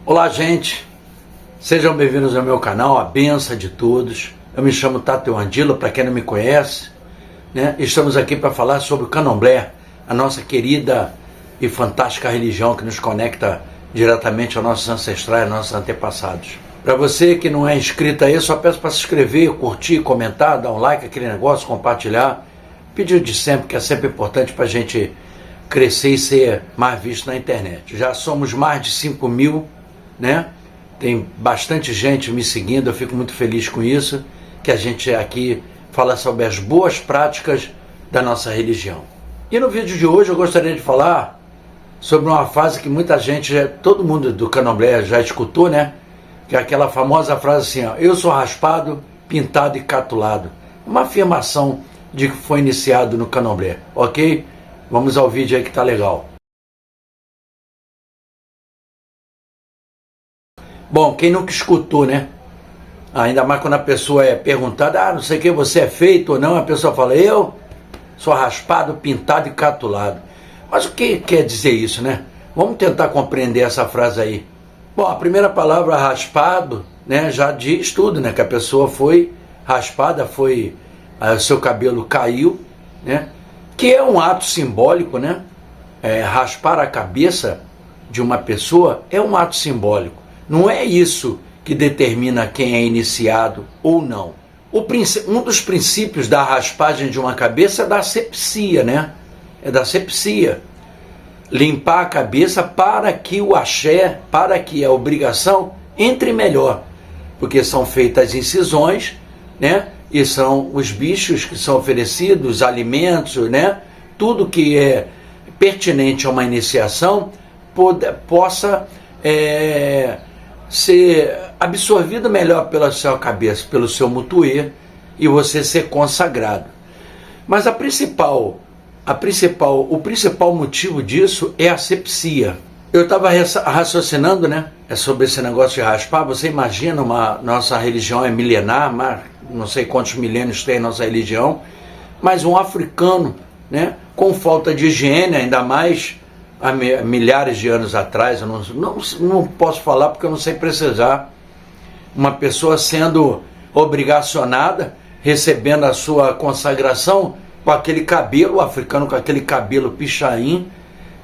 Olá, gente, sejam bem-vindos ao meu canal, a benção de todos. Eu me chamo Tato Andilo, para quem não me conhece, né? Estamos aqui para falar sobre o Candomblé, a nossa querida e fantástica religião que nos conecta diretamente aos nossos ancestrais, aos nossos antepassados. Para você que não é inscrito aí, só peço para se inscrever, curtir, comentar, dar um like, aquele negócio, compartilhar. Pedido de sempre, que é sempre importante para a gente crescer e ser mais visto na internet. Já somos mais de 5 mil, né? Tem bastante gente me seguindo, eu fico muito feliz com isso, que a gente aqui fala sobre as boas práticas da nossa religião. E no vídeo de hoje eu gostaria de falar sobre uma frase que muita gente, todo mundo do Candomblé já escutou, né? Que é aquela famosa frase assim, ó, eu sou raspado, pintado e catulado. Uma afirmação de que foi iniciado no Candomblé, ok? Vamos ao vídeo aí que tá legal. Bom, quem nunca escutou, né? Ainda mais quando a pessoa é perguntada, não sei o que, você é feito ou não, a pessoa fala, eu sou raspado, pintado e catulado. Mas o que quer dizer isso, né? Vamos tentar compreender essa frase aí. Bom, a primeira palavra raspado, né, já diz tudo, né? Que a pessoa foi raspada, o seu cabelo caiu, né? Que é um ato simbólico, né? Raspar a cabeça de uma pessoa é um ato simbólico. Não é isso que determina quem é iniciado ou não. Um dos princípios da raspagem de uma cabeça é da asepsia, né? É da asepsia. Limpar a cabeça para que o axé, para que a obrigação entre melhor. Porque são feitas incisões, né? E são os bichos que são oferecidos, os alimentos, né? Tudo que é pertinente a uma iniciação possa ser absorvido melhor pela sua cabeça, pelo seu mutuê, e você ser consagrado. Mas o principal motivo disso é a asepsia. Eu estava raciocinando, né, sobre esse negócio de raspar. Você imagina, nossa religião é milenar, mas não sei quantos milênios tem nossa religião, mas um africano, né, com falta de higiene, ainda mais há milhares de anos atrás, eu não posso falar porque eu não sei precisar, uma pessoa sendo obrigacionada, recebendo a sua consagração com aquele cabelo africano, com aquele cabelo pichain,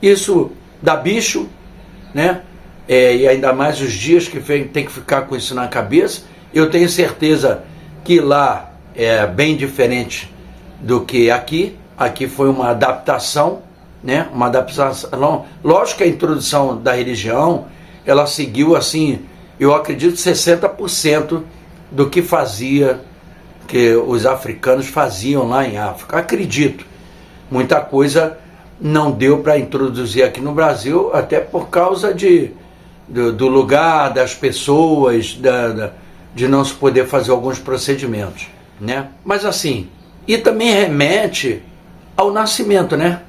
isso dá bicho, né? E ainda mais os dias que tem que ficar com isso na cabeça. Eu tenho certeza que lá é bem diferente do que aqui. Aqui foi uma adaptação, né? Uma adaptação. Lógico que a introdução da religião, ela seguiu assim, eu acredito 60% do que os africanos faziam lá em África. Acredito. Muita coisa não deu para introduzir aqui no Brasil, até por causa do lugar, das pessoas, de não se poder fazer alguns procedimentos, né? Mas assim, e também remete ao nascimento, né?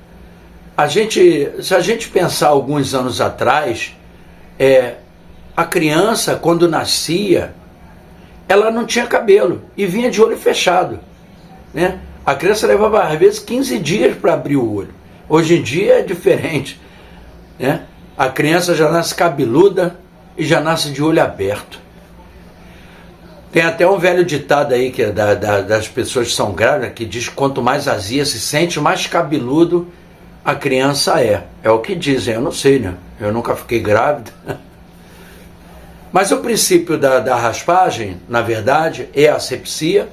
Se a gente pensar alguns anos atrás, a criança, quando nascia, ela não tinha cabelo e vinha de olho fechado, né? A criança levava às vezes 15 dias para abrir o olho. Hoje em dia é diferente, né? A criança já nasce cabeluda e já nasce de olho aberto. Tem até um velho ditado aí que é das pessoas que são grávidas, que diz que quanto mais azia se sente, mais cabeludo a criança é. É o que dizem, eu não sei, né? Eu nunca fiquei grávida. Mas o princípio da raspagem, na verdade, é a asepsia,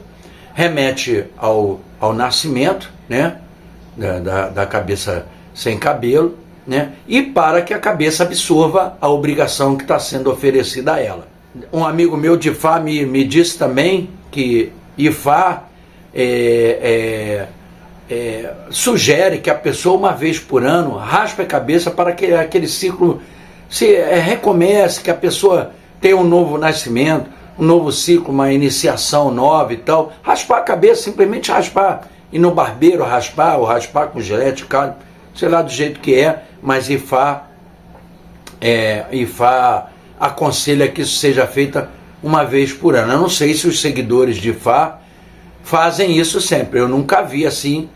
remete ao nascimento, né? Da cabeça sem cabelo, né? E para que a cabeça absorva a obrigação que está sendo oferecida a ela. Um amigo meu de Ifá me disse também que Ifá sugere que a pessoa, uma vez por ano, raspe a cabeça para que aquele ciclo se recomece, que a pessoa tenha um novo nascimento, um novo ciclo, uma iniciação nova e tal. Raspar a cabeça, simplesmente raspar. Ir no barbeiro raspar, ou raspar com gilete, sei lá do jeito que é, mas Ifá aconselha que isso seja feito uma vez por ano. Eu não sei se os seguidores de Ifá fazem isso sempre, eu nunca vi assim,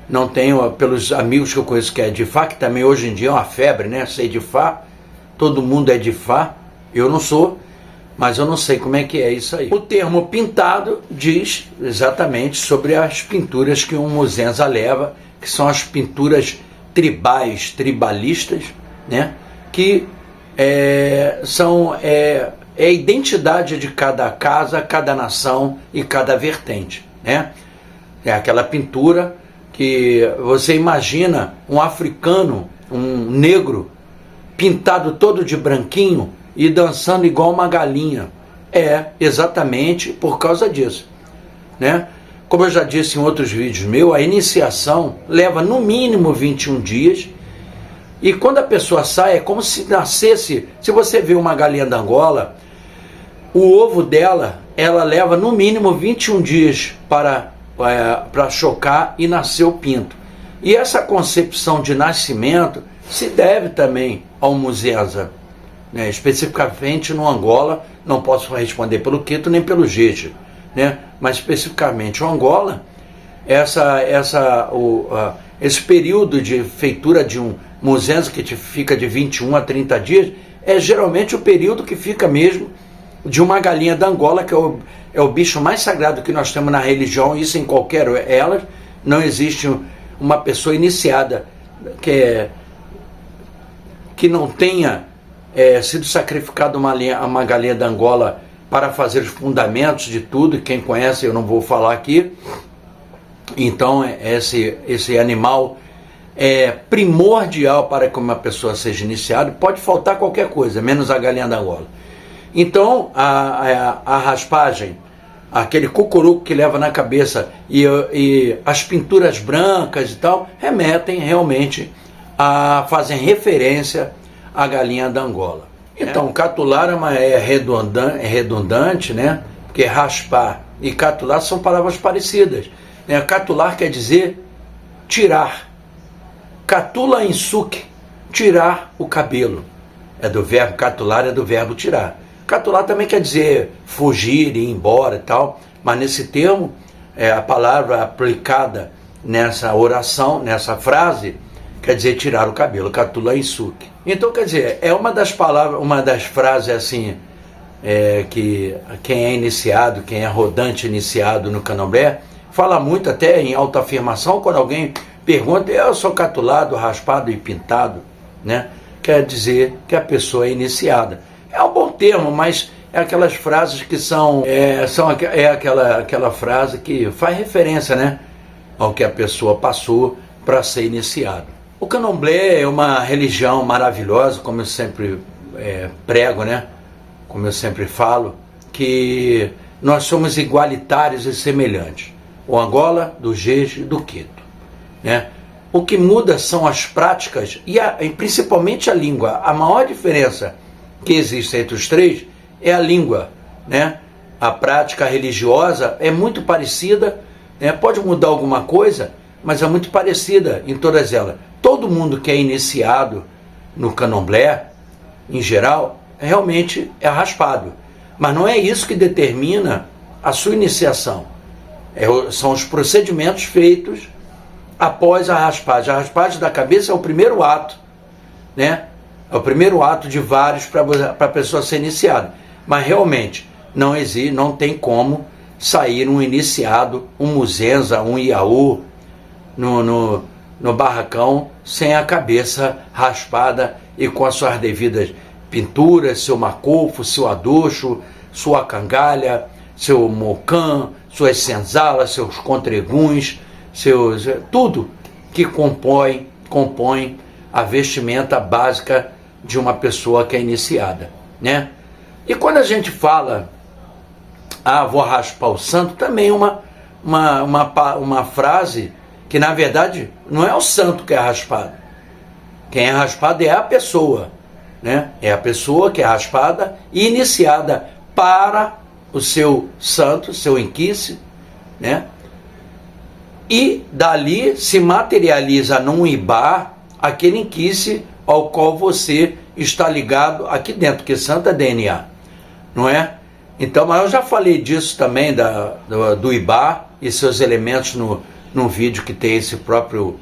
não tenho, pelos amigos que eu conheço que é de Ifá, que também hoje em dia é uma febre, né? Sei de Ifá, todo mundo é de Ifá, Eu não sou, mas eu não sei como é que é isso aí. O termo pintado diz exatamente sobre as pinturas que um muzenza leva, que são as pinturas tribais, tribalistas, né? Que são a identidade de cada casa, cada nação e cada vertente, né? É aquela pintura que você imagina um africano, um negro, pintado todo de branquinho e dançando igual uma galinha. É exatamente por causa disso, né? Como eu já disse em outros vídeos meus, a iniciação leva no mínimo 21 dias, e quando a pessoa sai é como se nascesse. Se você vê uma galinha da Angola, o ovo dela, ela leva no mínimo 21 dias para chocar e nascer o pinto. E essa concepção de nascimento se deve também ao muzenza, né? Especificamente no Angola, não posso responder pelo Quito nem pelo Jeje, né? Mas especificamente o Angola, esse período de feitura de um muzenza que fica de 21 a 30 dias, é geralmente o período que fica mesmo de uma galinha da Angola, que é o bicho mais sagrado que nós temos na religião, isso em qualquer elas. Não existe uma pessoa iniciada que não tenha sido sacrificado uma galinha da Angola para fazer os fundamentos de tudo. Quem conhece, eu não vou falar aqui. Então esse animal é primordial para que uma pessoa seja iniciada. Pode faltar qualquer coisa, menos a galinha da Angola. Então a raspagem, aquele cucuruco que leva na cabeça e as pinturas brancas e tal, remetem realmente fazem referência à galinha da Angola. Então, catular é redundante, né? Porque raspar e catular são palavras parecidas, né? Catular quer dizer tirar. Catula em suque, tirar o cabelo. É do verbo catular, é do verbo tirar. Catular também quer dizer fugir, ir embora e tal, mas nesse termo, a palavra aplicada nessa oração, nessa frase, quer dizer tirar o cabelo, catula em suque. Então, quer dizer, é uma das frases assim, que quem é iniciado, quem é rodante iniciado no candomblé, fala muito até em autoafirmação, quando alguém pergunta, eu sou catulado, raspado e pintado, né? Quer dizer que a pessoa é iniciada. É um bom termo, mas é aquelas frases que aquela frase que faz referência, né, ao que a pessoa passou para ser iniciado. O candomblé é uma religião maravilhosa, como eu sempre prego, né? Como eu sempre falo, que nós somos igualitários e semelhantes. O Angola, do Jeje e do Quito, né? O que muda são as práticas e principalmente a língua. A maior diferença que existe entre os três é a língua, né? A prática religiosa é muito parecida, né? Pode mudar alguma coisa, mas é muito parecida em todas elas. Todo mundo que é iniciado no candomblé, em geral, realmente é raspado. Mas não é isso que determina a sua iniciação. São os procedimentos feitos após a raspagem. A raspagem da cabeça é o primeiro ato, né? É o primeiro ato de vários para a pessoa ser iniciada. Mas realmente não tem como sair um iniciado, um muzenza, um iaú no barracão sem a cabeça raspada e com as suas devidas pinturas, seu macofo, seu adocho, sua cangalha, seu mocã, suas senzalas, seus contreguns, tudo que compõe a vestimenta básica de uma pessoa que é iniciada, né? E quando a gente fala, vou raspar o santo, também uma frase que na verdade não é o santo que é raspado. Quem é raspado é a pessoa, né? É a pessoa que é raspada e iniciada para o seu santo, seu inquice, né? E dali se materializa num ibá aquele inquice ao qual você está ligado aqui dentro, que santo é DNA, não é? Então, mas eu já falei disso também, do ibá e seus elementos num vídeo que tem esse próprio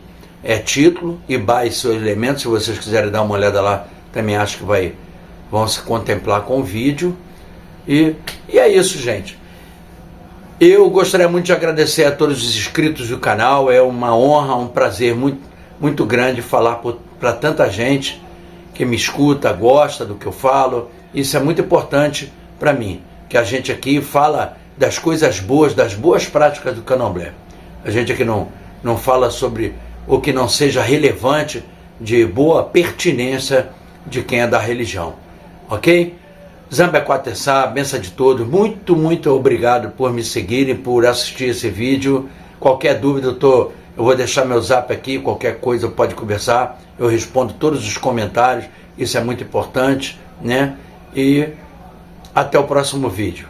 título, ibá e seus elementos. Se vocês quiserem dar uma olhada lá, também acho que vai vão se contemplar com o vídeo. E é isso, gente. Eu gostaria muito de agradecer a todos os inscritos do canal. É uma honra, um prazer muito grande falar para tanta gente que me escuta, gosta do que eu falo. Isso é muito importante para mim, que a gente aqui fala das coisas boas, das boas práticas do candomblé. A gente aqui não fala sobre o que não seja relevante, de boa pertinência de quem é da religião. Ok? Zambé Quatessá, benção de todos. Muito obrigado por me seguirem, por assistir esse vídeo. Qualquer dúvida, eu vou deixar meu zap aqui, qualquer coisa pode conversar. Eu respondo todos os comentários, isso é muito importante, né? E até o próximo vídeo.